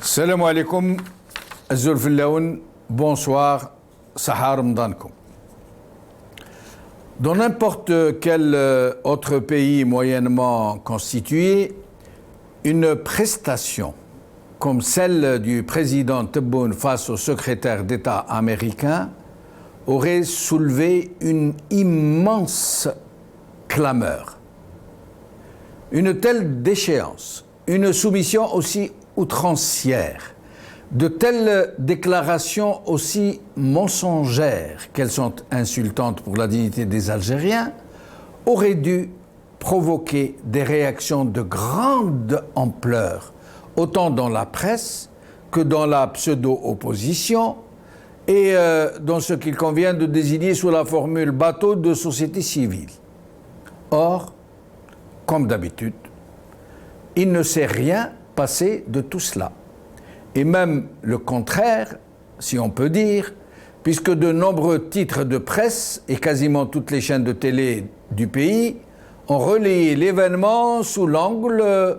Salam alaikum, Azul Fillaoun, bonsoir, Sahar Ramadankoum. Dans n'importe quel autre pays moyennement constitué, une prestation comme celle du président Tebboune face au secrétaire d'État américain aurait soulevé une immense clameur. Une telle déchéance, une soumission aussi outrancière, de telles déclarations aussi mensongères qu'elles sont insultantes pour la dignité des Algériens, auraient dû provoquer des réactions de grande ampleur, autant dans la presse que dans la pseudo-opposition et dans ce qu'il convient de désigner sous la formule bateau de société civile. Or, comme d'habitude, il ne s'est rien passé de tout cela. Et même le contraire, si on peut dire, puisque de nombreux titres de presse et quasiment toutes les chaînes de télé du pays ont relayé l'événement sous l'angle,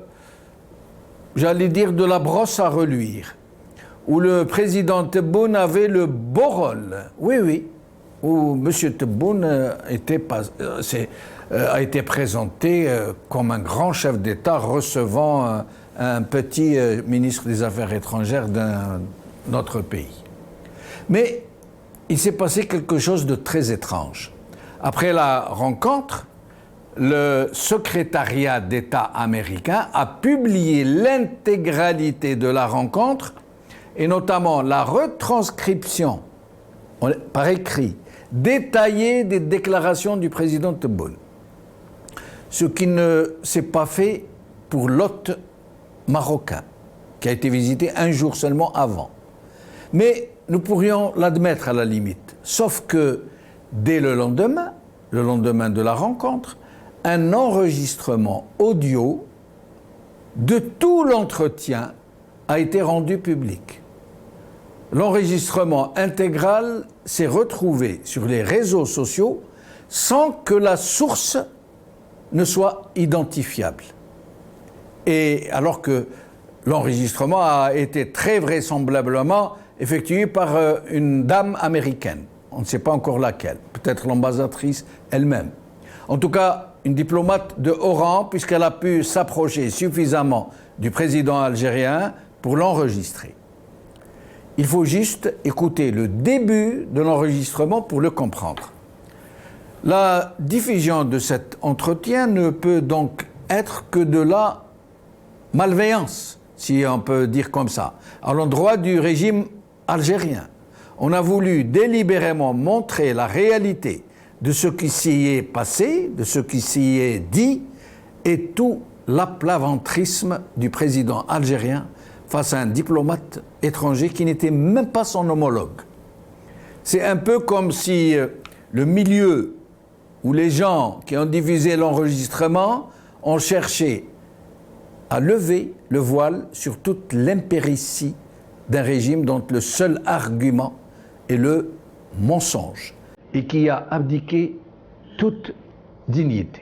j'allais dire, de la brosse à reluire, où le président Tebboune avait le beau rôle, oui, où M. Tebboune a été présenté comme un grand chef d'État recevant un petit ministre des Affaires étrangères d'un autre pays. Mais il s'est passé quelque chose de très étrange. Après la rencontre, le secrétariat d'État américain a publié l'intégralité de la rencontre et notamment la retranscription par écrit détaillée des déclarations du président Tebboune. Ce qui ne s'est pas fait pour l'hôte marocain, qui a été visité un jour seulement avant. Mais nous pourrions l'admettre à la limite, sauf que dès le lendemain de la rencontre, un enregistrement audio de tout l'entretien a été rendu public. L'enregistrement intégral s'est retrouvé sur les réseaux sociaux sans que la source ne soit identifiable. Et alors que l'enregistrement a été très vraisemblablement effectué par une dame américaine. On ne sait pas encore laquelle, peut-être l'ambassadrice elle-même. En tout cas, une diplomate de haut rang, puisqu'elle a pu s'approcher suffisamment du président algérien pour l'enregistrer. Il faut juste écouter le début de l'enregistrement pour le comprendre. La diffusion de cet entretien ne peut donc être que de la malveillance, si on peut dire comme ça, à l'endroit du régime algérien. On a voulu délibérément montrer la réalité de ce qui s'y est passé, de ce qui s'y est dit, et tout l'aplaventrisme du président algérien face à un diplomate étranger qui n'était même pas son homologue. C'est un peu comme si le milieu où les gens qui ont diffusé l'enregistrement ont cherché à lever le voile sur toute l'impéritie d'un régime dont le seul argument est le mensonge et qui a abdiqué toute dignité.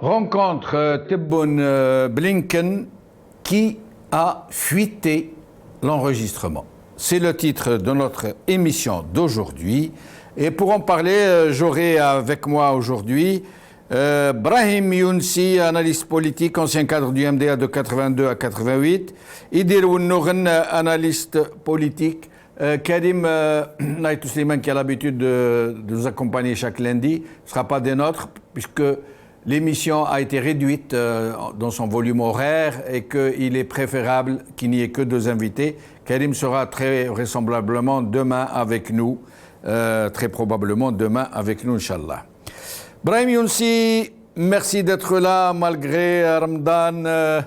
rencontre Tebboune Blinken qui a fuité l'enregistrement. C'est le titre de notre émission d'aujourd'hui. Et pour en parler, j'aurai avec moi aujourd'hui Brahim Younsi, analyste politique, ancien cadre du MDA de 82 à 88. Idir Ounourn, analyste politique. Karim Naïtou Slimane, qui a l'habitude de nous accompagner chaque lundi, ne sera pas des nôtres, puisque l'émission a été réduite dans son volume horaire et qu'il est préférable qu'il n'y ait que 2 invités. Karim sera très vraisemblablement demain avec nous, très probablement demain avec nous, Inch'Allah. Brahim Younsi, merci d'être là malgré Ramadan.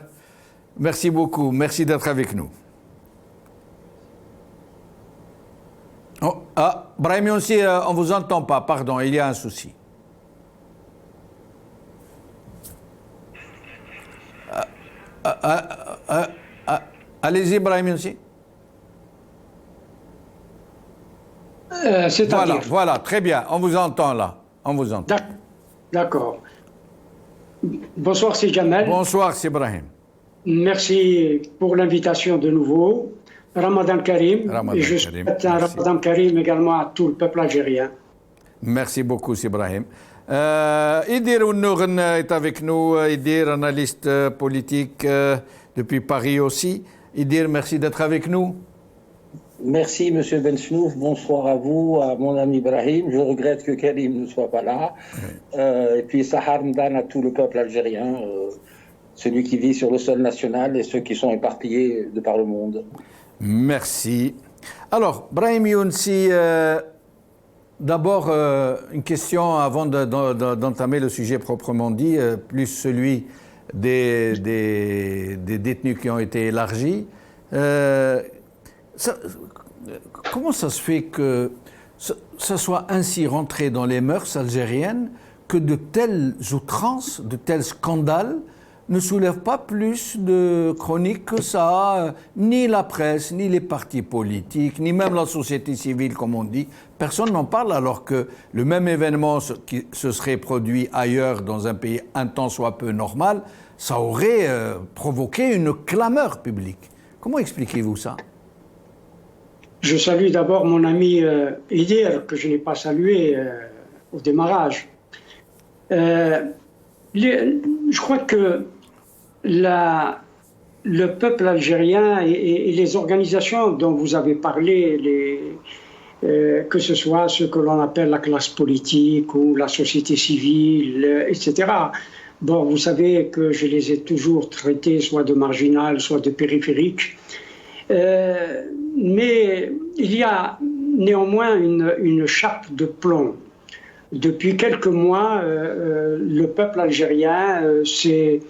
Merci beaucoup, merci d'être avec nous. Oh, Brahim Younsi, on ne vous entend pas, pardon, il y a un souci. Allez-y, Brahim Younsi. Voilà, très bien, on vous entend là, on vous entend. D'accord. Bonsoir, c'est Jamel. Bonsoir, c'est Brahim. Merci pour l'invitation de nouveau. Ramadan Karim. Et je souhaite un Ramadan Karim également à tout le peuple algérien. Merci beaucoup, c'est Brahim. Idir Ounourn est avec nous, Idir, analyste politique depuis Paris aussi. Idir, merci d'être avec nous. Merci, Monsieur Benchnouf. Bonsoir à vous, à mon ami Ibrahim. Je regrette que Karim ne soit pas là. Oui. Et puis, Sahar Mdan à tout le peuple algérien, celui qui vit sur le sol national et ceux qui sont éparpillés de par le monde. Merci. Alors, Brahim Younsi, d'abord, une question avant d'entamer le sujet proprement dit, plus celui des détenus qui ont été élargis. Comment ça se fait que ça soit ainsi rentré dans les mœurs algériennes que de telles outrances, de tels scandales ne soulèvent pas plus de chroniques que ça, ni la presse, ni les partis politiques, ni même la société civile, comme on dit. Personne n'en parle, alors que le même événement qui se serait produit ailleurs, dans un pays un tant soit peu normal, ça aurait provoqué une clameur publique. Comment expliquez-vous ça ? Je salue d'abord mon ami Idir, que je n'ai pas salué au démarrage. Je crois que le peuple algérien et les organisations dont vous avez parlé, que ce soit ce que l'on appelle la classe politique ou la société civile, etc. Bon, vous savez que je les ai toujours traités soit de marginales, soit de périphériques. Mais il y a néanmoins une chape de plomb. Depuis quelques mois, le peuple algérien, c'est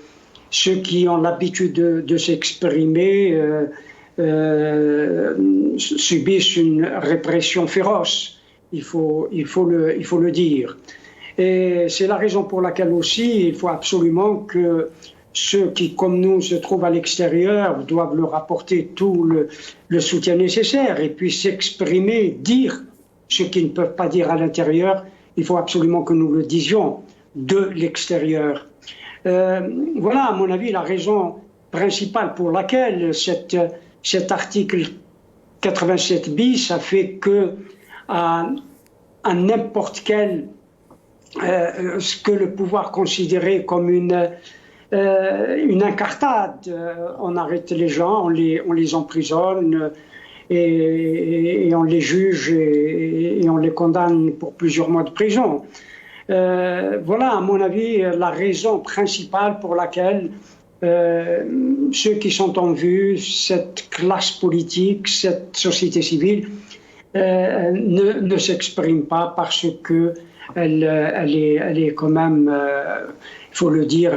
ceux qui ont l'habitude de s'exprimer, subissent une répression féroce. Il faut le dire. Et c'est la raison pour laquelle aussi il faut absolument que ceux qui, comme nous, se trouvent à l'extérieur doivent leur apporter tout le soutien nécessaire et puis s'exprimer, dire ce qu'ils ne peuvent pas dire à l'intérieur. Il faut absolument que nous le disions de l'extérieur. Voilà, à mon avis, la raison principale pour laquelle cet article 87 bis a fait que à n'importe quel ce que le pouvoir considérait comme une incartade, on arrête les gens, on les emprisonne et on les juge et on les condamne pour plusieurs mois de prison. Voilà, à mon avis, la raison principale pour laquelle ceux qui sont en vue, cette classe politique, cette société civile, ne s'expriment pas parce que elle est quand même, il faut le dire,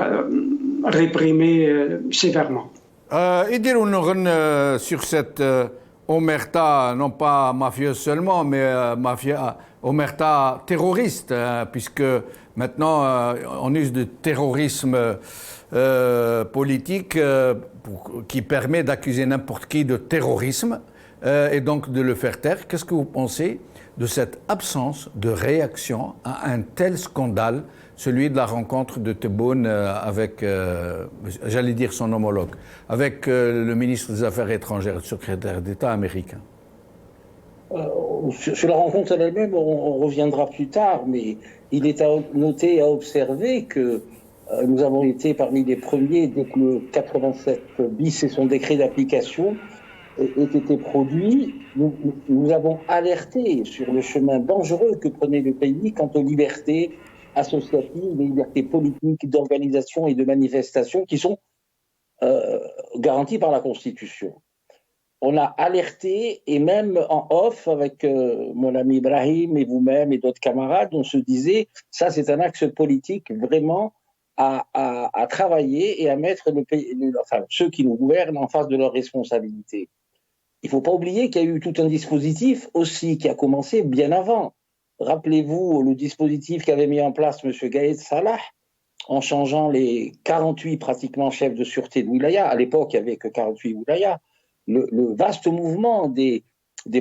réprimée sévèrement. Idir Ounourn, sur cette omerta, non pas mafieuse seulement, mais omerta terroriste, puisque maintenant on use de terrorisme politique qui permet d'accuser n'importe qui de terrorisme. et donc de le faire taire. Qu'est-ce que vous pensez de cette absence de réaction à un tel scandale, celui de la rencontre de Tebboune avec, j'allais dire son homologue, avec le ministre des Affaires étrangères, le secrétaire d'État américain? Sur la rencontre elle-même, on reviendra plus tard, mais il est à noter et à observer que nous avons été parmi les premiers dès que le 87 bis et son décret d'application ait été produit. Nous avons alerté sur le chemin dangereux que prenait le pays quant aux libertés associatives, les libertés politiques, d'organisation et de manifestation qui sont garanties par la Constitution. On a alerté, et même en off, avec mon ami Ibrahim et vous-même et d'autres camarades, on se disait, ça c'est un axe politique vraiment à travailler et à mettre le pays, enfin, ceux qui nous gouvernent en face de leurs responsabilités. Il ne faut pas oublier qu'il y a eu tout un dispositif aussi qui a commencé bien avant. Rappelez-vous le dispositif qu'avait mis en place M. Gaïd Salah en changeant les 48 pratiquement chefs de sûreté de Wilaya. À l'époque, il n'y avait que 48 Wilaya. Le vaste mouvement des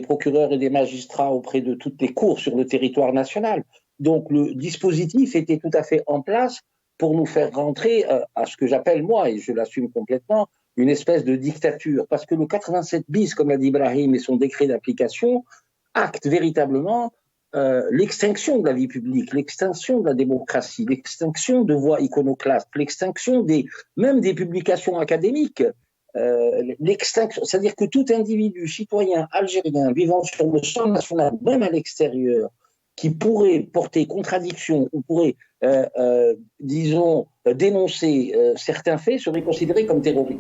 procureurs et des magistrats auprès de toutes les cours sur le territoire national. Donc le dispositif était tout à fait en place pour nous faire rentrer à ce que j'appelle moi, et je l'assume complètement, une espèce de dictature. Parce que le 87 bis, comme l'a dit Ibrahim, et son décret d'application, acte véritablement l'extinction de la vie publique, l'extinction de la démocratie, l'extinction de voix iconoclastes, l'extinction même des publications académiques. L'extinction, c'est-à-dire que tout individu, citoyen, algérien, vivant sur le sol national, même à l'extérieur, qui pourrait porter contradiction ou pourrait, disons, dénoncer certains faits, serait considéré comme terroriste.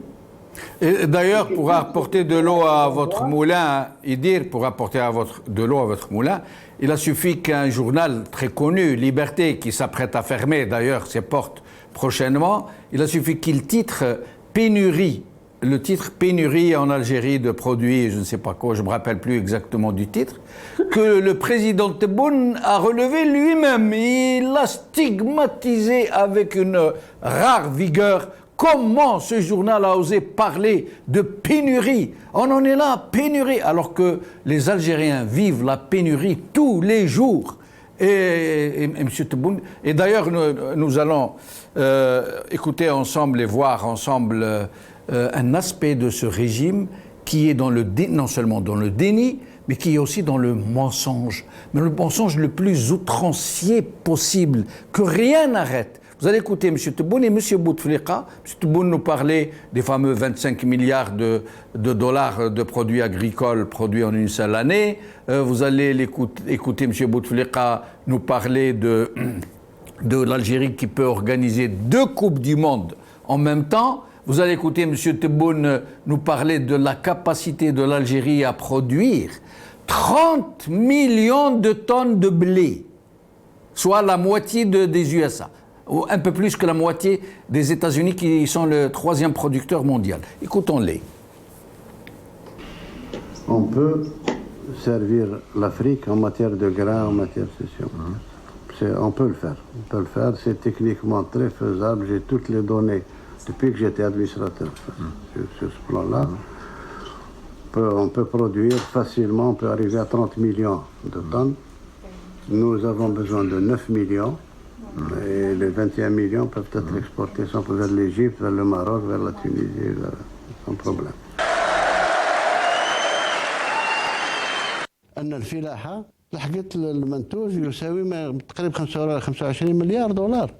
Et d'ailleurs, pour apporter de l'eau à votre moulin, Idir, pour apporter de l'eau à votre moulin, il a suffi qu'un journal très connu, Liberté, qui s'apprête à fermer d'ailleurs ses portes prochainement, il a suffi qu'il titre pénurie. Le titre « Pénurie en Algérie de produits », je ne sais pas quoi, je ne me rappelle plus exactement du titre, que le président Tebboune a relevé lui-même. Il l'a stigmatisé avec une rare vigueur. Comment ce journal a osé parler de pénurie? On en est là, pénurie, alors que les Algériens vivent la pénurie tous les jours. Et M. Tebboune, et d'ailleurs nous allons écouter ensemble et voir ensemble un aspect de ce régime qui est non seulement dans le déni, mais qui est aussi dans le mensonge. Mais le mensonge le plus outrancier possible, que rien n'arrête. Vous allez écouter M. Tebboune et M. Bouteflika. M. Tebboune nous parlait des fameux 25 milliards de dollars de produits agricoles produits en une seule année. Vous allez écouter M. Bouteflika nous parler de l'Algérie qui peut organiser 2 Coupes du Monde en même temps. Vous allez écouter M. Tebboune nous parler de la capacité de l'Algérie à produire 30 millions de tonnes de blé, soit la moitié des USA, ou un peu plus que la moitié des États-Unis qui sont le 3e producteur mondial. Écoutons-les. On peut servir l'Afrique en matière de grains, en matière de session. On peut le faire. On peut le faire. C'est techniquement très faisable. J'ai toutes les données depuis que j'étais administrateur sur ce plan-là. On peut produire facilement, on peut arriver à 30 millions de tonnes. Nous avons besoin de 9 millions. Et les 21 millions peuvent être exportés vers l'Égypte, vers le Maroc, vers la Tunisie, sans problème. أن الفلاحة لحقت المنتوج يساوي تقريبا 25 مليار دولار.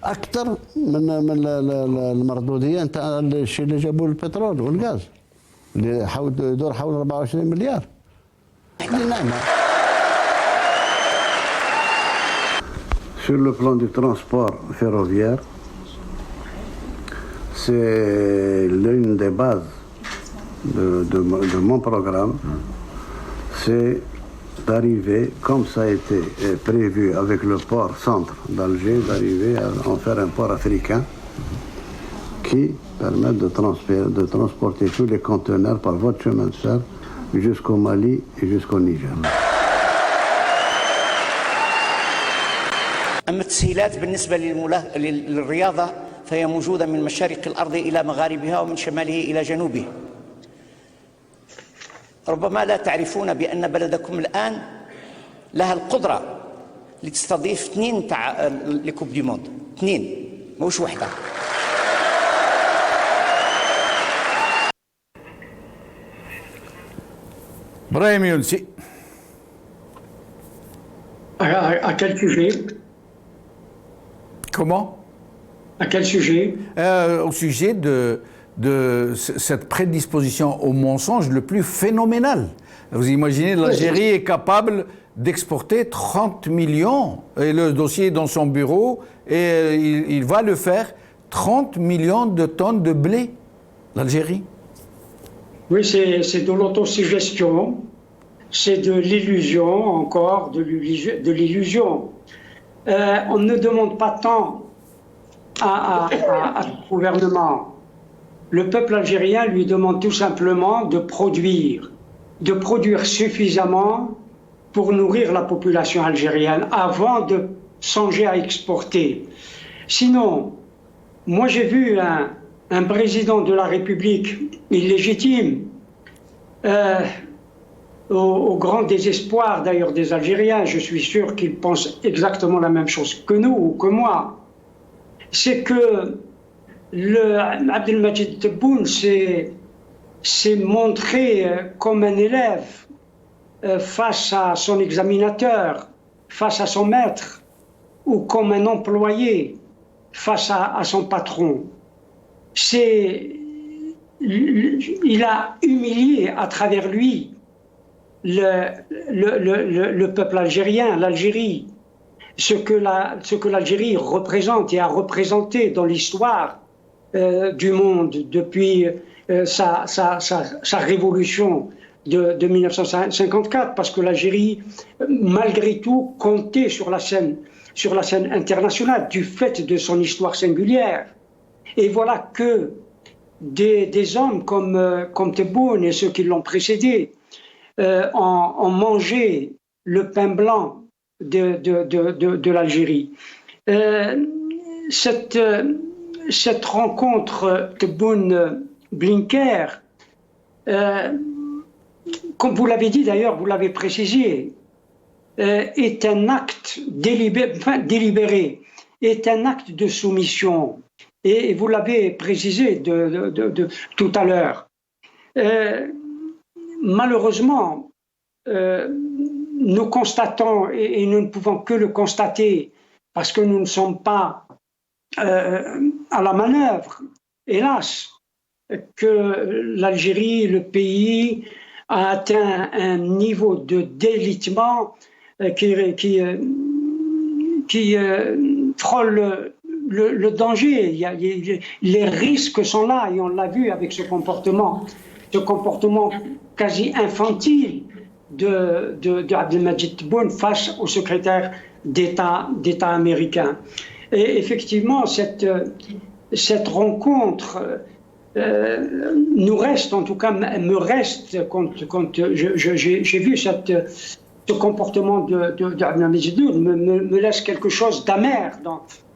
أكثر من المردودية نتاع الشيء اللي جابوه البترول والغاز اللي يدور حول 24 مليار. نعم. Sur le plan du transport ferroviaire, c'est l'une des bases de mon programme, c'est d'arriver, comme ça a été prévu avec le port centre d'Alger, d'arriver à en faire un port africain qui permet de transporter tous les conteneurs par votre chemin de fer jusqu'au Mali et jusqu'au Niger. أما التسهيلات بالنسبة للرياضة فهي موجودة من مشارق الأرض إلى مغاربها ومن شماله إلى جنوبه. ربما لا تعرفون بأن بلدكم الآن لها القدرة لتستضيف 2 لكوب دي موند، 2 مش وحدة. Brahim Younsi. À quel sujet? Comment? À quel sujet? Au sujet de cette prédisposition au mensonge le plus phénoménal. Vous imaginez, l'Algérie est capable d'exporter 30 millions, et le dossier est dans son bureau, et il va le faire, 30 millions de tonnes de blé, l'Algérie. Oui, c'est de l'autosuggestion, c'est de l'illusion, encore de l'illusion. On ne demande pas tant à ce gouvernement. Le peuple algérien lui demande tout simplement de produire suffisamment pour nourrir la population algérienne avant de songer à exporter. Sinon, moi j'ai vu un président de la République illégitime, au grand désespoir d'ailleurs des Algériens, je suis sûr qu'ils pensent exactement la même chose que nous ou que moi, c'est que Abdelmajid Tebboune s'est montré comme un élève face à son examinateur, face à son maître, ou comme un employé face à son patron. Il a humilié à travers lui le peuple algérien, l'Algérie, ce que l'Algérie représente et a représenté dans l'histoire du monde depuis sa révolution de 1954, parce que l'Algérie, malgré tout, comptait sur la scène internationale du fait de son histoire singulière. Et voilà que des hommes comme Tebboune et ceux qui l'ont précédé ont mangé le pain blanc de l'Algérie. Cette rencontre Tebboune-Blinker, comme vous l'avez dit d'ailleurs, vous l'avez précisé, est un acte délibéré, est un acte de soumission. Et vous l'avez précisé tout à l'heure. Malheureusement, nous constatons, et nous ne pouvons que le constater, parce que nous ne sommes pas à la manœuvre, hélas, que l'Algérie, le pays, a atteint un niveau de délitement qui frôle le danger. Les risques sont là, et on l'a vu avec ce comportement quasi infantile de Abdelmajid Tebboune face au secrétaire d'État américain. Et effectivement, cette rencontre nous reste, en tout cas me reste, quand j'ai vu ce comportement d'Abdelmajid Tebboune me laisse quelque chose d'amer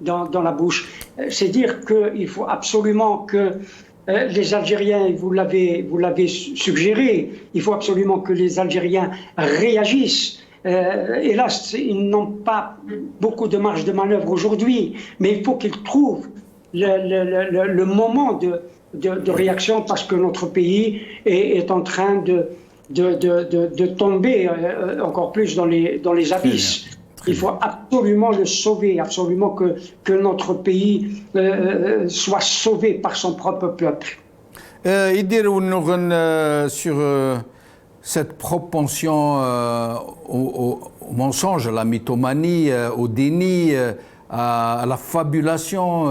dans la bouche. C'est dire qu'il faut absolument que les Algériens, vous l'avez suggéré, il faut absolument que les Algériens réagissent. Hélas, ils n'ont pas beaucoup de marge de manœuvre aujourd'hui, mais il faut qu'ils trouvent le moment de réaction, parce que notre pays est en train de tomber encore plus dans les abysses. Il faut absolument le sauver, absolument que notre pays soit sauvé par son propre peuple. Idir sur cette propension au mensonge, à la mythomanie, au déni, à la fabulation.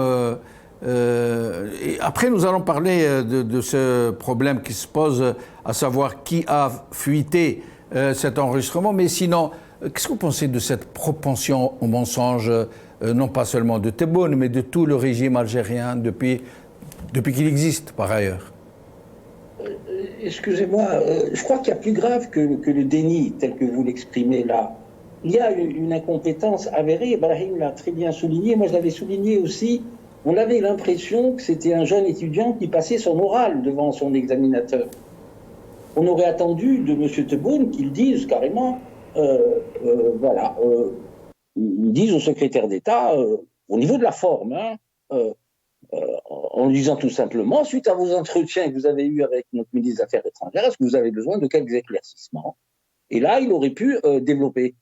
Et après, nous allons parler de ce problème qui se pose, à savoir qui a fuité cet enregistrement. Mais sinon, qu'est-ce que vous pensez de cette propension au mensonge, non pas seulement de Tebboune, mais de tout le régime algérien depuis qu'il existe, par ailleurs? Excusez-moi, je crois qu'il y a plus grave que le déni, tel que vous l'exprimez là. Il y a une incompétence avérée, Ibrahim l'a très bien souligné, moi je l'avais souligné aussi. On avait l'impression que c'était un jeune étudiant qui passait son oral devant son examinateur. on aurait attendu de M. Tebboune qu'il dise carrément, voilà, ils disent au secrétaire d'État, au niveau de la forme, hein, en lui disant tout simplement, suite à vos entretiens que vous avez eus avec notre ministre des Affaires étrangères, est-ce que vous avez besoin de quelques éclaircissements? Et là, il aurait pu développer.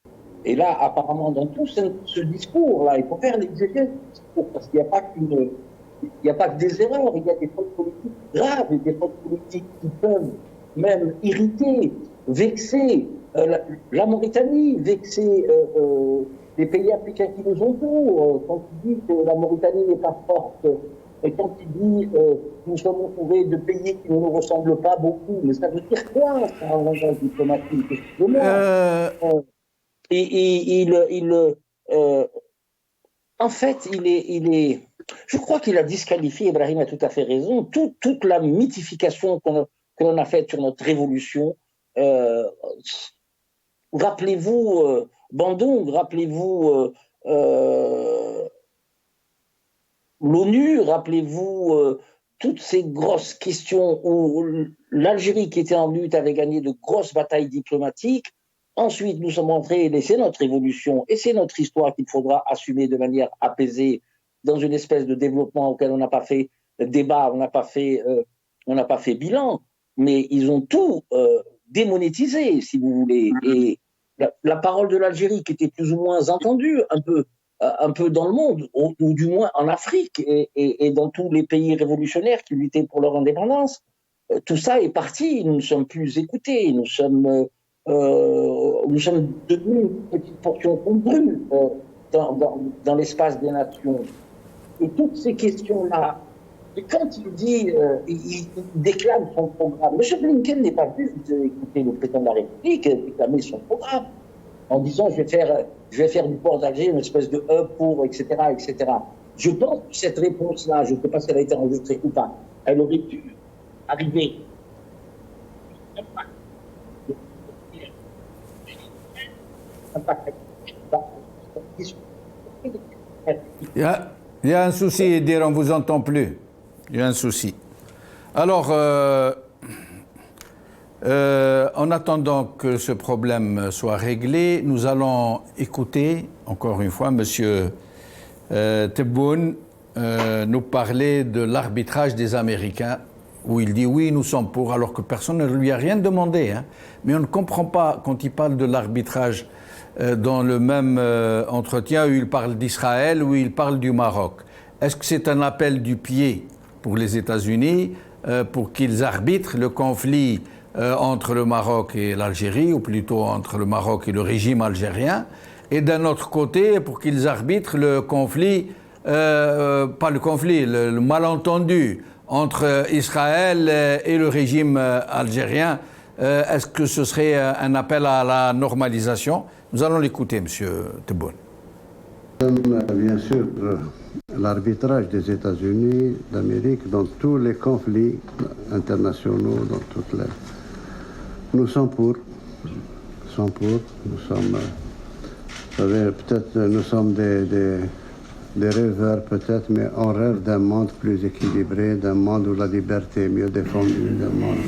Et là, apparemment, dans tout ce discours-là, il faut faire l'exégèse du discours, parce qu'il n'y a pas que des erreurs, il y a des fautes politiques graves, et des fautes politiques qui peuvent même irriter, vexer la Mauritanie, vexer les pays africains qui nous entourent. Quand il dit que la Mauritanie n'est pas forte, et quand il dit nous sommes entourés de pays qui ne nous ressemblent pas beaucoup, mais ça veut dire quoi, ça, en langage diplomatique? Excusez-moi. En fait, je crois qu'il a disqualifié, Ibrahim a tout à fait raison, toute la mythification que l'on a faite sur notre révolution. Rappelez-vous Bandung, rappelez-vous l'ONU, rappelez-vous toutes ces grosses questions où l'Algérie, qui était en lutte, avait gagné de grosses batailles diplomatiques. Ensuite, nous sommes entrés, et c'est notre évolution, et c'est notre histoire qu'il faudra assumer de manière apaisée dans une espèce de développement auquel on n'a pas fait débat, on n'a pas fait bilan, mais ils ont tout démonétisé, si vous voulez. Et la parole de l'Algérie, qui était plus ou moins entendue un peu dans le monde, ou du moins en Afrique, et dans tous les pays révolutionnaires qui luttaient pour leur indépendance, tout ça est parti, nous ne sommes plus écoutés, nous sommes devenus une petite portion qu'on brûle dans l'espace des nations. Et toutes ces questions-là, et quand il dit, il déclame son programme, M. Blinken n'est pas venu écouter le président de la République déclamer son programme en disant je vais faire du port d'Alger une espèce de hub pour, etc., etc. Je pense que cette réponse-là, je ne sais pas si elle a été enregistrée ou pas, elle aurait pu arriver. Il y a un souci, Edir, on ne vous entend plus. Il y a un souci. Alors, en attendant que ce problème soit réglé, nous allons écouter, encore une fois, M. Tebboune nous parler de l'arbitrage des Américains, où il dit oui, nous sommes pour, alors que personne ne lui a rien demandé. Hein. Mais on ne comprend pas, quand il parle de l'arbitrage dans le même entretien, où il parle d'Israël, où il parle du Maroc. Est-ce que c'est un appel du pied pour les États-Unis pour qu'ils arbitrent le conflit entre le Maroc et l'Algérie, ou plutôt entre le Maroc et le régime algérien, et d'un autre côté pour qu'ils arbitrent le conflit, pas le conflit, le malentendu entre Israël et le régime algérien? Est-ce que ce serait un appel à la normalisation? Nous allons l'écouter, M. Tebboune. Bien sûr, l'arbitrage des États-Unis d'Amérique dans tous les conflits internationaux, dans toutes les... Nous sommes pour. Nous sommes, vous savez, peut-être nous sommes des rêveurs, peut-être, mais on rêve d'un monde plus équilibré, d'un monde où la liberté est mieux défendue, d'un monde...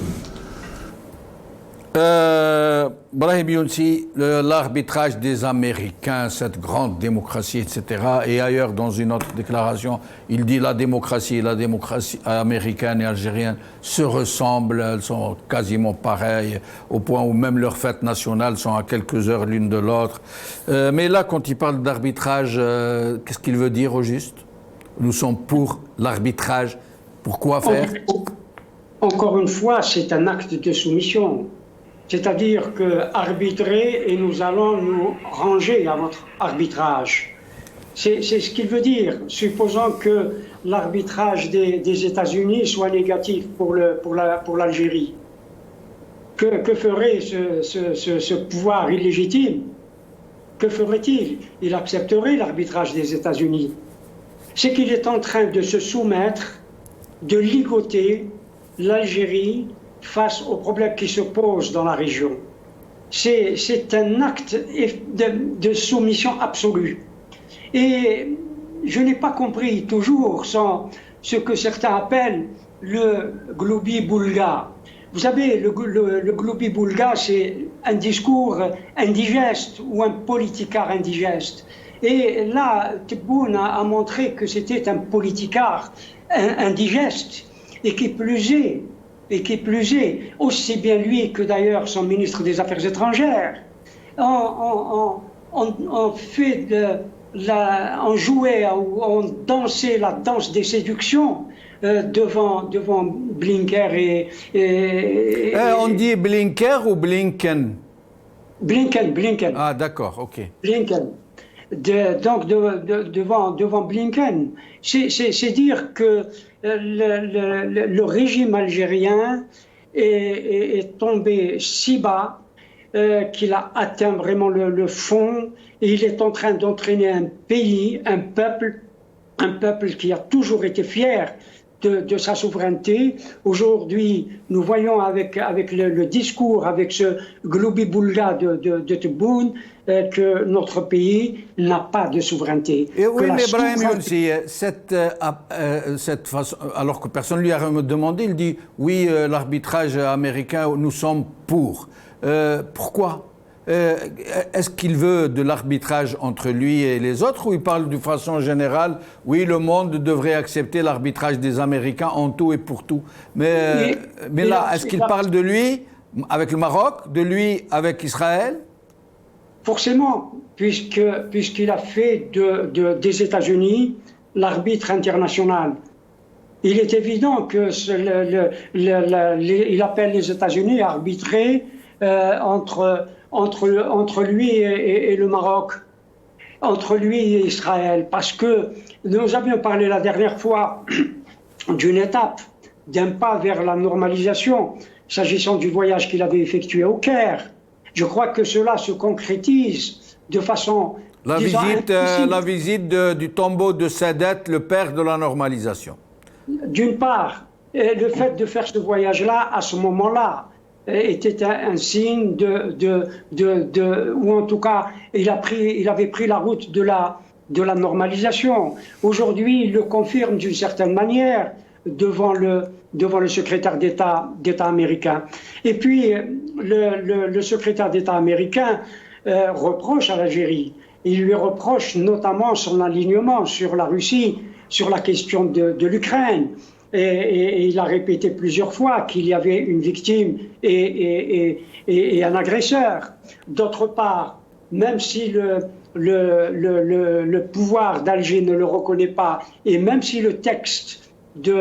Brahim Younsi, l'arbitrage des Américains, cette grande démocratie, etc. Et ailleurs, dans une autre déclaration, il dit la démocratie américaine et algérienne se ressemblent, elles sont quasiment pareilles, au point où même leurs fêtes nationales sont à quelques heures l'une de l'autre. Mais là, quand il parle d'arbitrage, qu'est-ce qu'il veut dire au juste? Nous sommes pour l'arbitrage. Pourquoi faire? Encore une fois, c'est un acte de soumission. C'est-à-dire que arbitrer et nous allons nous ranger à votre arbitrage. C'est ce qu'il veut dire. Supposons que l'arbitrage des États-Unis soit négatif pour l'Algérie. Que ferait ce pouvoir illégitime? Que ferait-il? Il accepterait l'arbitrage des États-Unis. C'est qu'il est en train de se soumettre, de ligoter l'Algérie face aux problèmes qui se posent dans la région. C'est un acte de soumission absolue. Et je n'ai pas compris toujours ce que certains appellent le globi-boulga. Vous savez, le Globi-Boulga, c'est un discours indigeste ou un politicard indigeste. Et là, Tebboune a montré que c'était un politicard indigeste. Et qui plus est, aussi bien lui que d'ailleurs son ministre des Affaires étrangères, on jouait ou on dansait la danse des séductions devant Blinker on dit Blinker ou Blinken? Blinken. Ah, d'accord, ok. Blinken. Donc devant Blinken, c'est dire que le régime algérien est tombé si bas qu'il a atteint vraiment le fond, et il est en train d'entraîner un pays, un peuple qui a toujours été fier de sa souveraineté. Aujourd'hui, nous voyons avec le discours, avec ce Globi-Boulga de Tebboune, que notre pays n'a pas de souveraineté. Et oui, mais Brahim Younsi, cette façon, alors que personne ne lui a demandé, il dit oui, l'arbitrage américain, nous sommes pour. Pourquoi? Est-ce qu'il veut de l'arbitrage entre lui et les autres, ou il parle de façon générale, oui, le monde devrait accepter l'arbitrage des Américains en tout et pour tout. Mais là, est-ce qu'il parle de lui avec le Maroc, de lui avec Israël? Forcément, puisqu'il a fait des États-Unis l'arbitre international. Il est évident que il appelle les États-Unis à arbitrer entre lui et le Maroc, entre lui et Israël, parce que nous avions parlé la dernière fois d'une étape, d'un pas vers la normalisation, s'agissant du voyage qu'il avait effectué au Caire. Je crois que cela se concrétise de façon... La visite du tombeau de Sadat, le père de la normalisation. D'une part, le fait de faire ce voyage-là, à ce moment-là, était un signe ou en tout cas, il avait pris la route de la normalisation. Aujourd'hui, il le confirme d'une certaine manière devant le secrétaire d'État américain. Et puis, le secrétaire d'État américain reproche à l'Algérie. Il lui reproche notamment son alignement sur la Russie, sur la question de l'Ukraine. Et il a répété plusieurs fois qu'il y avait une victime et un agresseur. D'autre part, même si le pouvoir d'Alger ne le reconnaît pas, et même si le texte du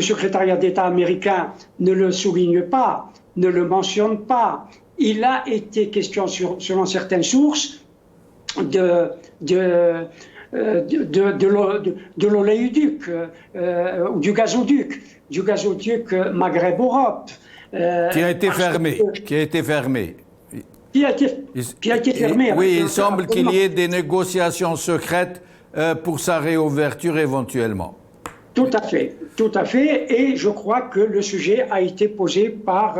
secrétariat d'État américain ne le souligne pas, ne le mentionne pas, il a été question, selon certaines sources, de l'oléoduc, ou du gazoduc Maghreb-Europe. Qui a été fermé. Qui a été fermé. Oui, il semble qu'il y ait des négociations secrètes pour sa réouverture éventuellement. Tout à fait. Et je crois que le sujet a été posé par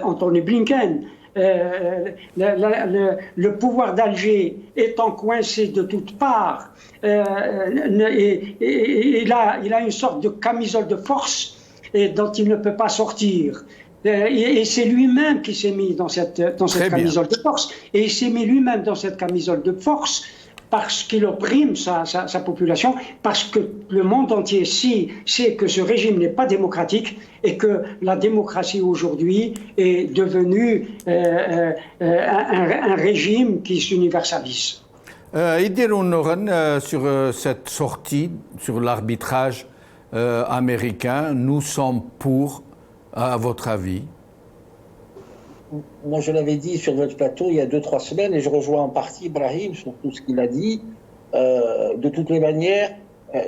Anthony Blinken. Le pouvoir d'Alger étant coincé de toutes parts, il a une sorte de camisole de force dont il ne peut pas sortir. Et c'est lui-même qui s'est mis dans cette camisole de force. Et il s'est mis lui-même dans cette camisole de force parce qu'il opprime sa population, parce que le monde entier sait que ce régime n'est pas démocratique et que la démocratie aujourd'hui est devenue un régime qui s'universalise. Idir Nouran, sur cette sortie, sur l'arbitrage américain, nous sommes pour, à votre avis? Moi, je l'avais dit sur votre plateau il y a 2-3 semaines, et je rejoins en partie Brahim sur tout ce qu'il a dit. De toutes les manières,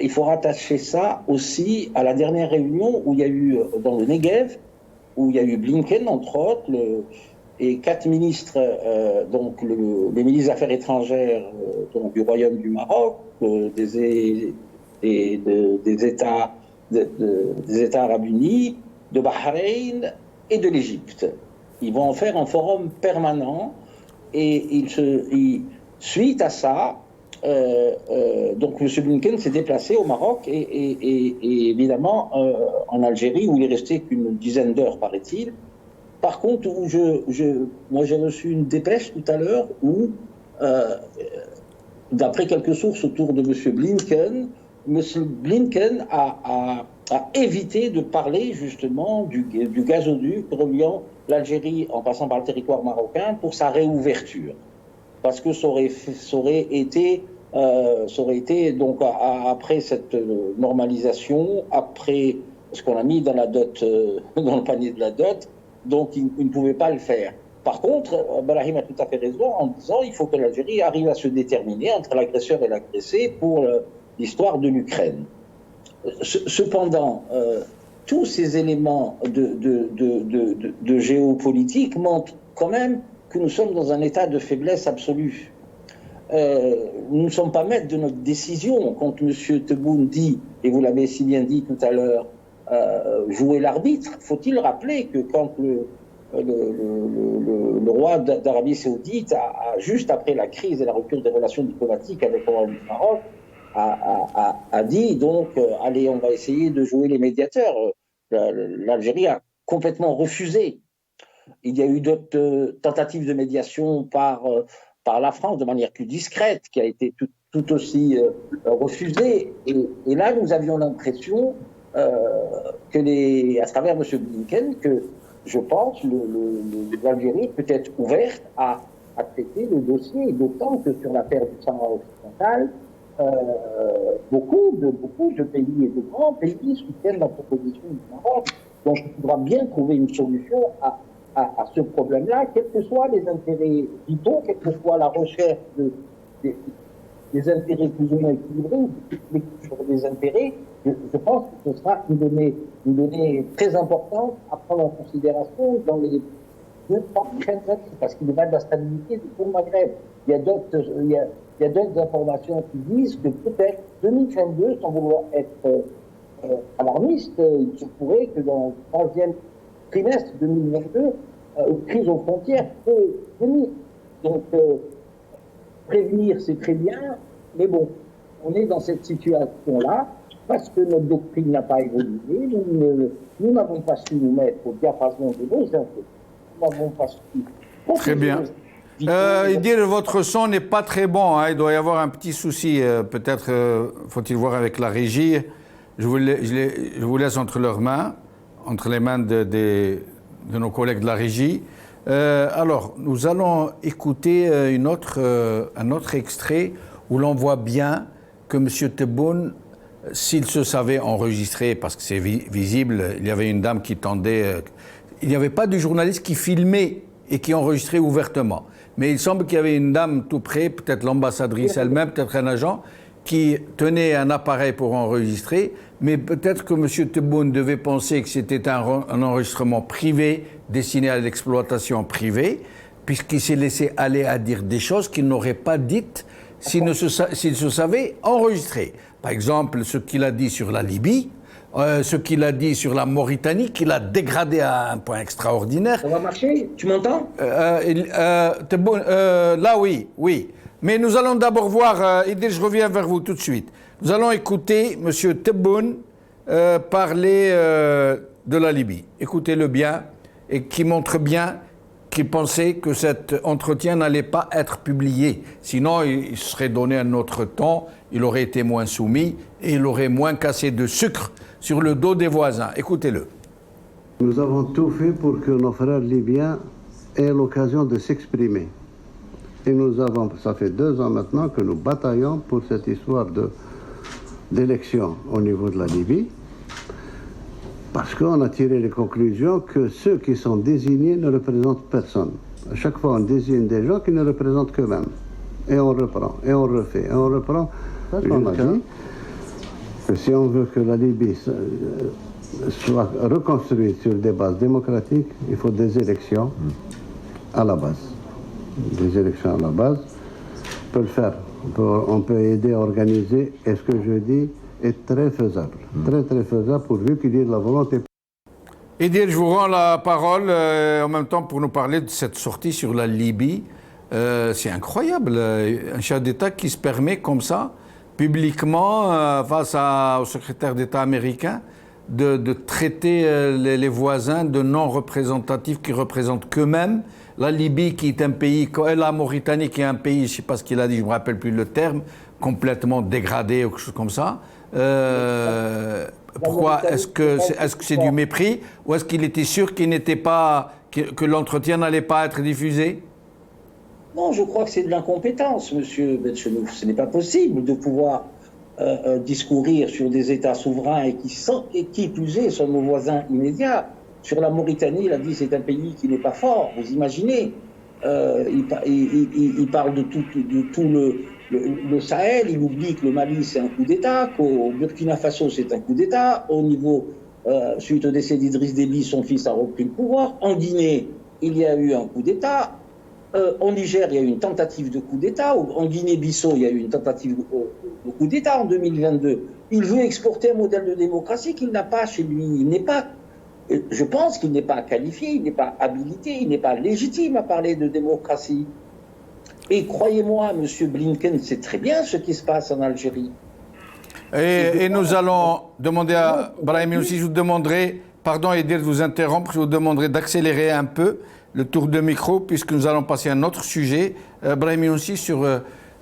il faut rattacher ça aussi à la dernière réunion où il y a eu, dans le Negev, où il y a eu Blinken, entre autres, et 4 ministres, donc les ministres des Affaires étrangères du Royaume du Maroc, des États Arabes Unis, de Bahreïn et de l'Égypte. Ils vont en faire un forum permanent et suite à ça, Donc M. Blinken s'est déplacé au Maroc et évidemment en Algérie, où il est resté qu'une dizaine d'heures, paraît-il. Par contre, moi j'ai reçu une dépêche tout à l'heure où, d'après quelques sources autour de M. Blinken a évité de parler justement du gazoduc reliant l'Algérie en passant par le territoire marocain pour sa réouverture. Parce que ça aurait été donc après cette normalisation, après ce qu'on a mis dans la dot, dans le panier de la dot, donc il ne pouvait pas le faire. Par contre, Brahim a tout à fait raison en disant qu'il faut que l'Algérie arrive à se déterminer entre l'agresseur et l'agressé pour l'histoire de l'Ukraine. Cependant, tous ces éléments de géopolitique montrent quand même que nous sommes dans un état de faiblesse absolue. Nous ne sommes pas maîtres de notre décision. Quand M. Tebboune dit, et vous l'avez si bien dit tout à l'heure, jouer l'arbitre, faut-il rappeler que quand le roi d'Arabie Saoudite, juste après la crise et la rupture des relations diplomatiques avec le roi du Maroc, a dit donc, allez, on va essayer de jouer les médiateurs. L'Algérie a complètement refusé. Il y a eu d'autres tentatives de médiation par la France de manière plus discrète, qui a été tout aussi refusée. Et là, nous avions l'impression à travers M. Blinken, que je pense l'Algérie peut être ouverte à traiter le dossier, d'autant que sur l'affaire du Sahara occidental, beaucoup de pays et de grands pays soutiennent la proposition du Maroc. Donc il faudra bien trouver une solution à ce problème-là, quels que soient les intérêts vitaux, quelle que soit la recherche des intérêts plus ou moins équilibrés, des intérêts. Je pense que ce sera une donnée très importante à prendre en considération dans les 2-3 prochaines années, parce qu'il y va de la stabilité du Pôle Maghreb. Il y a d'autres informations qui disent que peut-être 2022, sans vouloir être alarmiste, il se pourrait que dans le troisième trimestre 2022, une crise aux frontières peut venir. Donc, prévenir, c'est très bien, mais bon, on est dans cette situation-là parce que notre doctrine n'a pas évolué. Nous n'avons pas su nous mettre au diapason de nos intérêts. Nous n'avons pas su. Très bien. Idir, votre son n'est pas très bon, hein. Il doit y avoir un petit souci. Peut-être faut-il voir avec la régie. Je vous laisse entre leurs mains, entre les mains de nos collègues de la régie. Alors, nous allons écouter un autre extrait où l'on voit bien que M. Tebboune, s'il se savait enregistrer, parce que c'est visible, il y avait une dame qui tendait... il n'y avait pas de journaliste qui filmait et qui enregistrait ouvertement. Mais il semble qu'il y avait une dame tout près, peut-être l'ambassadrice elle-même, peut-être un agent, qui tenait un appareil pour enregistrer, mais peut-être que M. Tebboune devait penser que c'était un enregistrement privé destiné à l'exploitation privée, puisqu'il s'est laissé aller à dire des choses qu'il n'aurait pas dites s'il se savait enregistrer. Par exemple, ce qu'il a dit sur la Libye, ce qu'il a dit sur la Mauritanie, qu'il a dégradé à un point extraordinaire. Ça va marcher? Tu m'entends? Tebboune, là, oui. Mais nous allons d'abord voir, Idir, je reviens vers vous tout de suite. Nous allons écouter M. Tebboune parler de la Libye. Écoutez-le bien, et qui montre bien qu'il pensait que cet entretien n'allait pas être publié. Sinon, il serait donné un autre temps, il aurait été moins soumis et il aurait moins cassé de sucre sur le dos des voisins. Écoutez-le. Nous avons tout fait pour que nos frères libyens aient l'occasion de s'exprimer. Et ça fait 2 ans maintenant que nous bataillons pour cette histoire d'élection au niveau de la Libye, parce qu'on a tiré les conclusions que ceux qui sont désignés ne représentent personne. À chaque fois, on désigne des gens qui ne représentent qu'eux-mêmes. Et on reprend, et on refait, et on reprend. On a dit que si on veut que la Libye soit reconstruite sur des bases démocratiques, il faut des élections à la base. Des élections à la base, on peut le faire. On peut aider à organiser, et ce que je dis est très faisable. Très, très faisable, pourvu qu'il y ait de la volonté. Idir, je vous rends la parole en même temps pour nous parler de cette sortie sur la Libye. C'est incroyable, un chef d'État qui se permet comme ça, publiquement, face au secrétaire d'État américain, de traiter les voisins de non représentatifs qui représentent qu'eux-mêmes. La Libye qui est un pays, la Mauritanie qui est un pays, je ne sais pas ce qu'il a dit, je ne me rappelle plus le terme, complètement dégradé ou quelque chose comme ça. Pourquoi est-ce que c'est du mépris ou est-ce qu'il était sûr qu'il n'était pas, que l'entretien n'allait pas être diffusé? Non, je crois que c'est de l'incompétence, Monsieur Benchenouf. Ce n'est pas possible de pouvoir discourir sur des États souverains et qui plus est sont nos voisins immédiats. Sur la Mauritanie, il a dit c'est un pays qui n'est pas fort. Vous imaginez, il parle de tout le Sahel. Il oublie que le Mali c'est un coup d'État, qu'au Burkina Faso c'est un coup d'État. Au niveau suite au décès d'Idriss Déby, son fils a repris le pouvoir. En Guinée, il y a eu un coup d'État. En Niger, il y a eu une tentative de coup d'État. En Guinée-Bissau, il y a eu une tentative de coup d'État en 2022. Il veut exporter un modèle de démocratie qu'il n'a pas chez lui. Il n'est pas, je pense qu'il n'est pas qualifié, il n'est pas habilité, il n'est pas légitime à parler de démocratie. Et croyez-moi, M. Blinken sait très bien ce qui se passe en Algérie. Et nous allons demander à Brahim aussi, je vous demanderai, pardon Edir de vous interrompre, je vous demanderai d'accélérer un peu le tour de micro, puisque nous allons passer à un autre sujet. Brahim aussi sur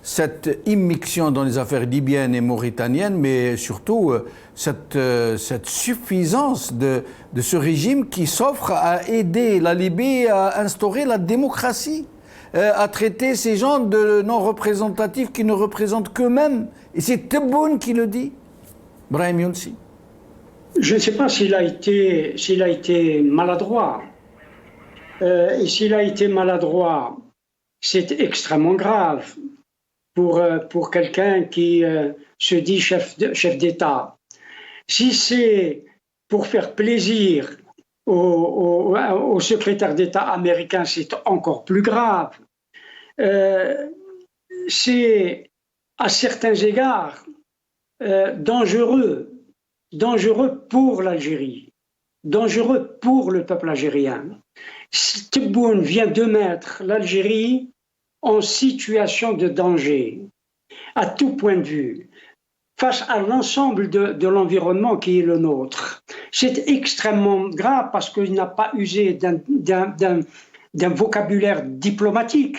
cette immixtion dans les affaires libyennes et mauritaniennes, mais surtout cette suffisance de ce régime qui s'offre à aider la Libye à instaurer la démocratie, à traiter ces gens de non représentatifs qui ne représentent qu'eux-mêmes. Et c'est Tebboune qui le dit. Brahim Younsi. Je ne sais pas s'il a été maladroit. Et s'il a été maladroit, c'est extrêmement grave pour quelqu'un qui se dit chef d'État. Si c'est pour faire plaisir au secrétaire d'État américain, c'est encore plus grave. C'est à certains égards dangereux pour l'Algérie, dangereux pour le peuple algérien. Tebboune vient de mettre l'Algérie en situation de danger, à tout point de vue, face à l'ensemble de l'environnement qui est le nôtre. C'est extrêmement grave parce qu'il n'a pas usé d'un vocabulaire diplomatique,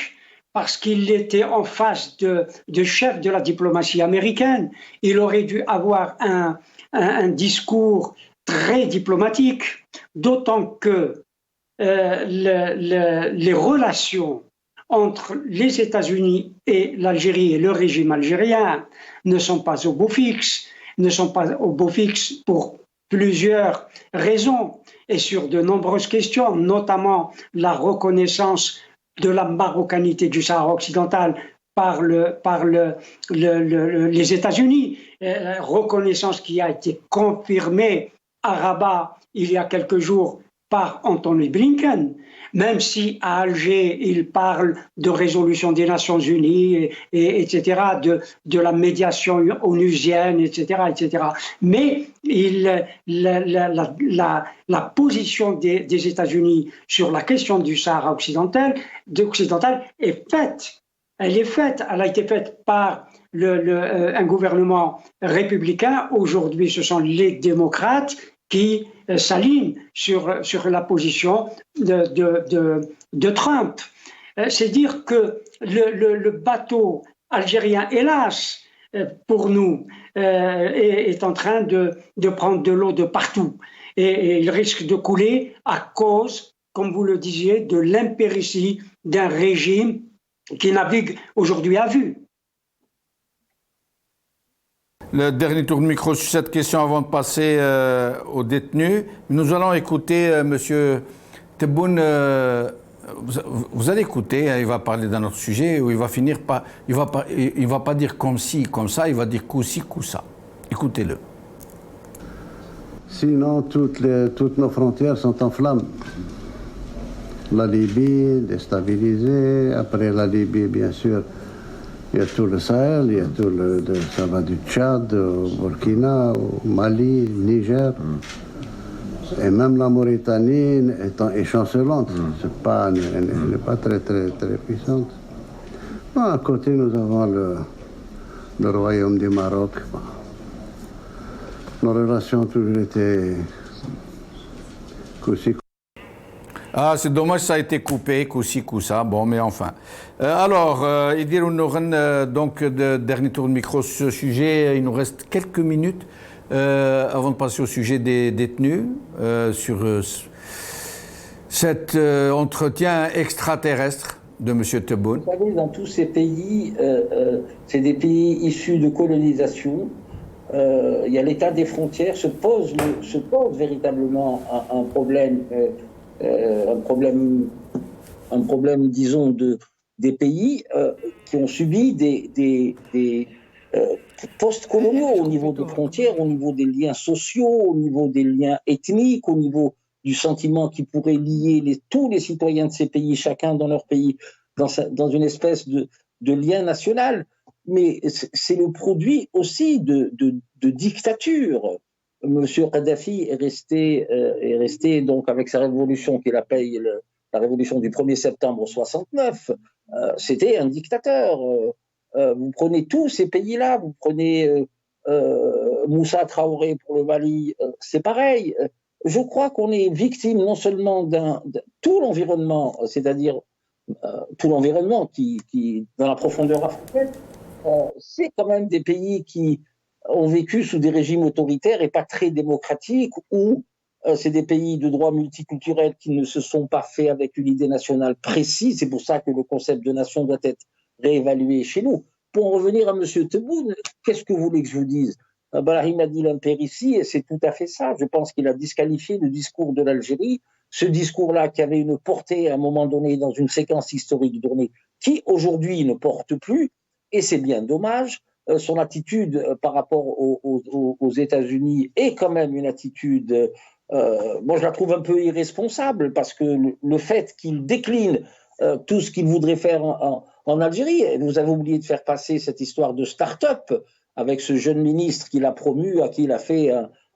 parce qu'il était en face de chefs de la diplomatie américaine. Il aurait dû avoir un discours très diplomatique, d'autant que les relations entre les États-Unis et l'Algérie et le régime algérien ne sont pas au beau fixe, pour plusieurs raisons et sur de nombreuses questions, notamment la reconnaissance de la marocanité du Sahara occidental par les États-Unis, reconnaissance qui a été confirmée à Rabat il y a quelques jours par Anthony Blinken, même si à Alger, il parle de résolution des Nations Unies, etc., de la médiation onusienne, etc., etc. Mais la position des États-Unis sur la question du Sahara occidental est faite. Elle a été faite par un gouvernement républicain. Aujourd'hui, ce sont les démocrates qui s'alignent sur la position de Trump. C'est dire que le bateau algérien, hélas, pour nous, est en train de prendre de l'eau de partout. Et il risque de couler à cause, comme vous le disiez, de l'impéritie d'un régime qui navigue aujourd'hui à vue. Le dernier tour de micro sur cette question avant de passer aux détenus. Nous allons écouter M. Tebboune. Vous allez écouter, il va parler d'un autre sujet où il va finir par... Il va pas dire comme ci, comme ça, il va dire coup-ci, coup-ça. Écoutez-le. Sinon, toutes nos frontières sont en flammes. La Libye, déstabilisée. Après la Libye, bien sûr, il y a tout le Sahel, il y a ça va du Tchad au Burkina, au Mali, Niger. Et même la Mauritanie est chancelante. Elle n'est pas très puissante. À côté, nous avons le royaume du Maroc. Nos relations ont toujours été aussi. Ah, c'est dommage, ça a été coupé, coup-ci, coup-ça. Bon, mais enfin. Alors, Idir Nouren, donc, dernier tour de micro sur ce sujet. Il nous reste quelques minutes avant de passer au sujet des détenus, sur cet entretien extraterrestre de M. Tebboune. Vous savez, dans tous ces pays, c'est des pays issus de colonisation. Il y a l'état des frontières, se pose véritablement un problème, disons, des pays qui ont subi des post-coloniaux au niveau des frontières, au niveau des liens sociaux, au niveau des liens ethniques, au niveau du sentiment qui pourrait lier tous les citoyens de ces pays, chacun dans leur pays, dans une espèce de lien national. Mais c'est le produit aussi de dictature. Monsieur Kadhafi est resté donc avec sa révolution qu'il appelle la révolution du 1er septembre 69. C'était un dictateur. Vous prenez tous ces pays-là, vous prenez Moussa Traoré pour le Mali, c'est pareil. Je crois qu'on est victime non seulement tout l'environnement, c'est-à-dire tout l'environnement qui dans la profondeur africaine, c'est quand même des pays qui ont vécu sous des régimes autoritaires et pas très démocratiques, ou c'est des pays de droit multiculturel qui ne se sont pas faits avec une idée nationale précise. C'est pour ça que le concept de nation doit être réévalué chez nous. Pour en revenir à M. Tebboune, qu'est-ce que vous voulez que je vous dise? Brahim a dit l'impéritie, et c'est tout à fait ça. Je pense qu'il a disqualifié le discours de l'Algérie, ce discours-là qui avait une portée à un moment donné dans une séquence historique donnée, qui aujourd'hui ne porte plus, et c'est bien dommage. Son attitude par rapport aux États-Unis est quand même une attitude, moi je la trouve un peu irresponsable, parce que le fait qu'il décline tout ce qu'il voudrait faire en Algérie, vous avez oublié de faire passer cette histoire de start-up avec ce jeune ministre qu'il a promu, à qui il a fait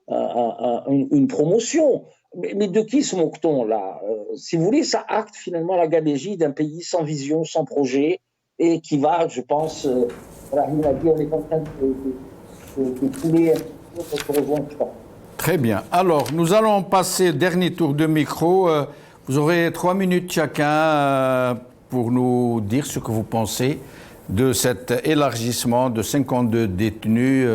une promotion. Mais de qui se moque-t-on là? Si vous voulez, ça acte finalement la gabegie d'un pays sans vision, sans projet, et qui va, je pense, il a dit, on est en train de couler notre rejoindre. Très bien. Alors, nous allons passer dernier tour de micro. Vous aurez 3 minutes chacun pour nous dire ce que vous pensez de cet élargissement de 52 détenus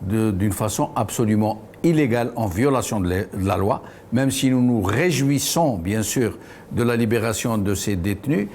d'une façon absolument illégale, en violation de la loi, même si nous nous réjouissons, bien sûr, de la libération de ces détenus.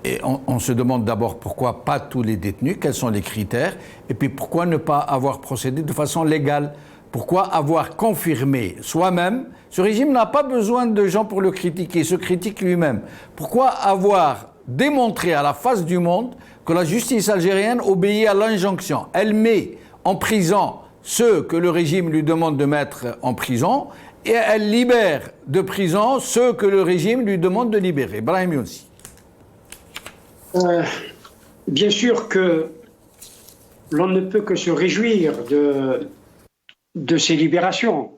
Et on se demande d'abord pourquoi pas tous les détenus, quels sont les critères, et puis pourquoi ne pas avoir procédé de façon légale, pourquoi avoir confirmé soi-même. Ce régime n'a pas besoin de gens pour le critiquer, il se critique lui-même. Pourquoi avoir démontré à la face du monde que la justice algérienne obéit à l'injonction? Elle met en prison ceux que le régime lui demande de mettre en prison, et elle libère de prison ceux que le régime lui demande de libérer. Brahim Younsi. Bien sûr que l'on ne peut que se réjouir de ces libérations,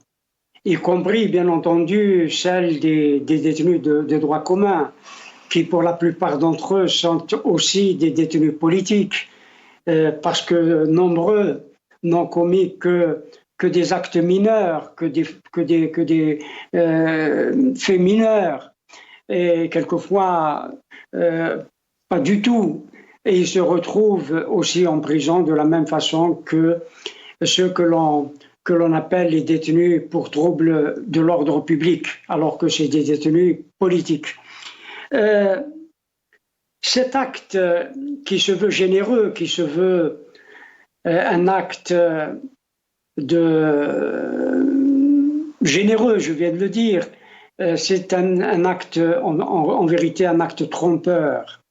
y compris, bien entendu, celles des détenus de droit commun, qui pour la plupart d'entre eux sont aussi des détenus politiques, parce que nombreux n'ont commis que des actes mineurs, que des faits mineurs, et quelquefois pas du tout. Et ils se retrouvent aussi en prison de la même façon que ceux que l'on appelle les détenus pour trouble de l'ordre public, alors que c'est des détenus politiques. Cet acte qui se veut généreux, qui se veut un acte généreux, je viens de le dire, c'est un acte, en vérité, un acte trompeur.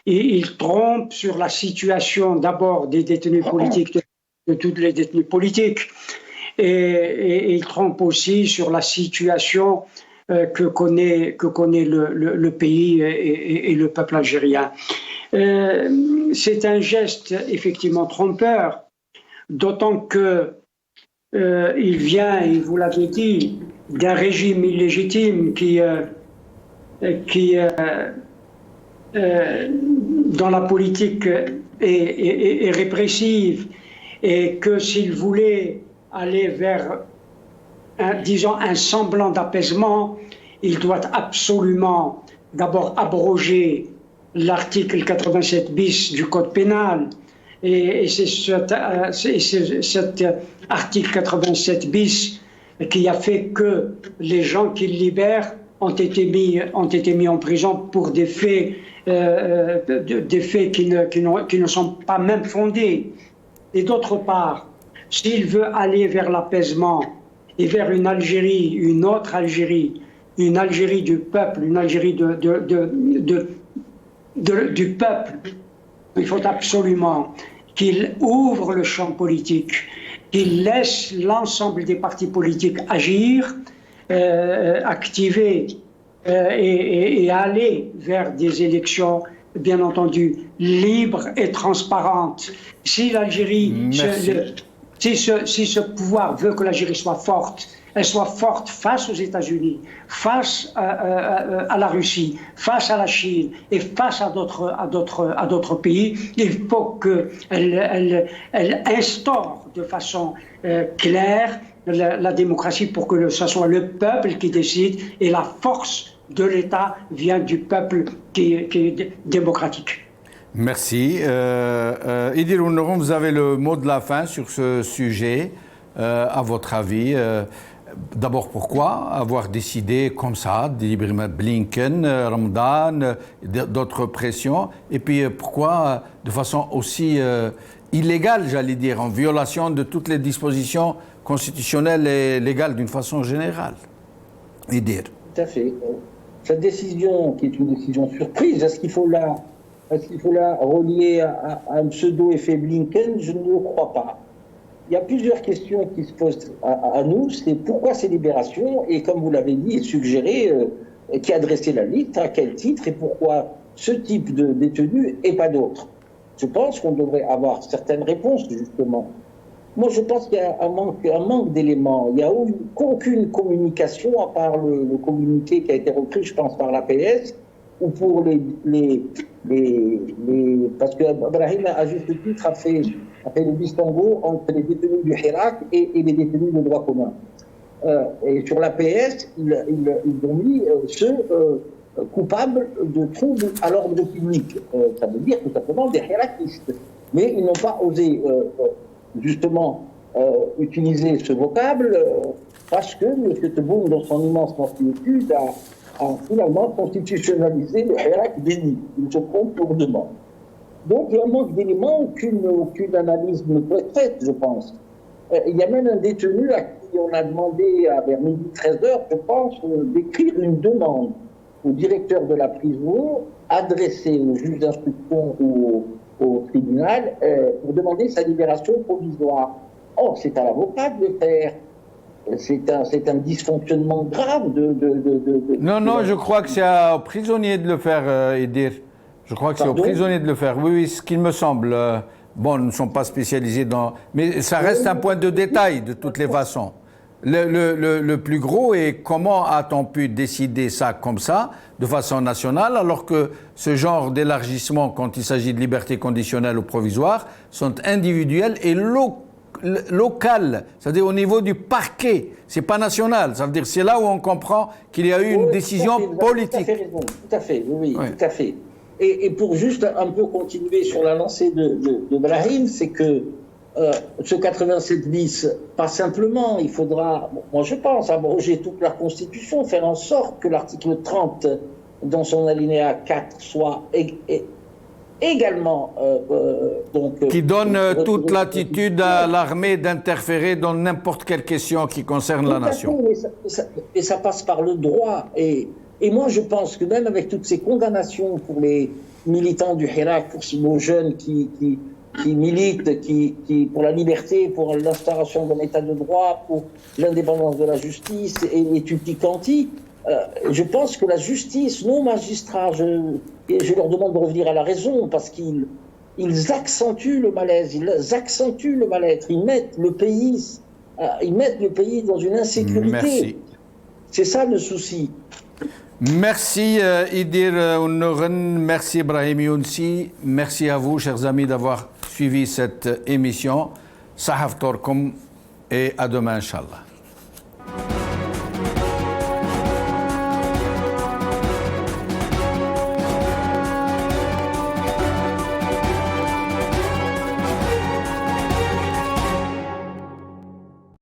Et il trompe sur la situation d'abord des détenus politiques, de toutes les détenus politiques, et il trompe aussi sur la situation que connaît le pays et le peuple algérien. C'est un geste effectivement trompeur, d'autant que il vient, et vous l'avez dit, d'un régime illégitime qui dont la politique est répressive et que s'il voulait aller vers, disons, un semblant d'apaisement, il doit absolument d'abord abroger l'article 87 bis du Code pénal. Et c'est cet article 87 bis qui a fait que les gens qu'il libère ont été mis en prison pour des faits, qui ne sont pas même fondés. Et d'autre part, s'il veut aller vers l'apaisement et vers une Algérie, une autre Algérie, une Algérie du peuple, une Algérie du peuple, il faut absolument qu'il ouvre le champ politique, qu'il laisse l'ensemble des partis politiques agir, activer et aller vers des élections, bien entendu, libres et transparentes. Si l'Algérie, si ce pouvoir veut que l'Algérie soit forte, elle soit forte face aux États-Unis, face à la Russie, face à la Chine et face à d'autres pays, il faut qu'elle instaure de façon claire la démocratie pour que ce soit le peuple qui décide et la force de l'État vient du peuple qui est démocratique. Merci. Idir Ouneroum, vous avez le mot de la fin sur ce sujet. À votre avis, d'abord, pourquoi avoir décidé comme ça, délibérer Blinken, Ramadan, d'autres pressions, et puis pourquoi de façon aussi illégale, j'allais dire, en violation de toutes les dispositions constitutionnelles et légales d'une façon générale. Idir. Tout à fait. Cette décision, qui est une décision surprise, est-ce qu'il faut la relier à un pseudo-effet Blinken? Je ne le crois pas. Il y a plusieurs questions qui se posent à nous. C'est pourquoi ces libérations et, comme vous l'avez dit et suggéré, qui a dressé la liste, à quel titre et pourquoi ce type de détenu et pas d'autres. Je pense qu'on devrait avoir certaines réponses, justement. Moi, je pense qu'il y a un manque d'éléments. Il n'y a aucune communication, à part le communiqué qui a été repris, je pense, par l'APS, ou pour parce que Brahim, à juste titre, a fait le distinguo entre les détenus du Hirak et les détenus de droit commun. Et sur l'APS, ils ont mis ceux coupables de troubles à l'ordre public. Ça veut dire tout simplement des Hirakistes. Mais ils n'ont pas osé justement utiliser ce vocable parce que M. Tebboune, dans son immense constitution, a finalement constitutionnalisé le Hirak déni. Il se trompe lourdement. Donc il y a un manque d'éléments, aucune analyse ne peut être faite, je pense. Il y a même un détenu à qui on a demandé, vers midi 13h, je pense, d'écrire une demande au directeur de la prison, adressée au juge d'instruction ou au tribunal, pour demander sa libération provisoire. Or, c'est à l'avocat de le faire. C'est un dysfonctionnement grave Non, je crois que c'est aux prisonniers de le faire, Idir. Je crois que c'est aux prisonniers de le faire. Oui, ce qu'il me semble. Bon, nous ne sommes pas spécialisés dans... Mais ça reste un point de détail, de toutes les façons. Le plus gros est comment a-t-on pu décider ça comme ça, de façon nationale, alors que ce genre d'élargissement, quand il s'agit de liberté conditionnelle ou provisoire, sont individuels et local, c'est-à-dire au niveau du parquet, c'est pas national. Ça veut dire c'est là où on comprend qu'il y a eu une décision politique. Tout à fait, oui, tout à fait. Et pour juste un peu continuer sur la lancée de Brahim, c'est que ce 87 bis, pas simplement, il faudra, moi je pense, abroger toute la Constitution, faire en sorte que l'article 30, dans son alinéa 4, soit également qui donne toute latitude à l'armée d'interférer dans n'importe quelle question qui concerne la nation. Et ça passe par le droit. Et moi, je pense que même avec toutes ces condamnations pour les militants du Hirak, pour nos jeunes qui militent, pour la liberté, pour l'instauration d'un état de droit, pour l'indépendance de la justice et tutti quanti, je pense que la justice, nos magistrats, je leur demande de revenir à la raison parce qu'ils accentuent le malaise, ils accentuent le mal-être, ils mettent le pays dans une insécurité. Merci. C'est ça le souci. Merci Idir Ounouren, merci Ibrahim Younsi, merci à vous chers amis d'avoir suivi cette émission. Sahaf Torkum et à demain Inch'Allah.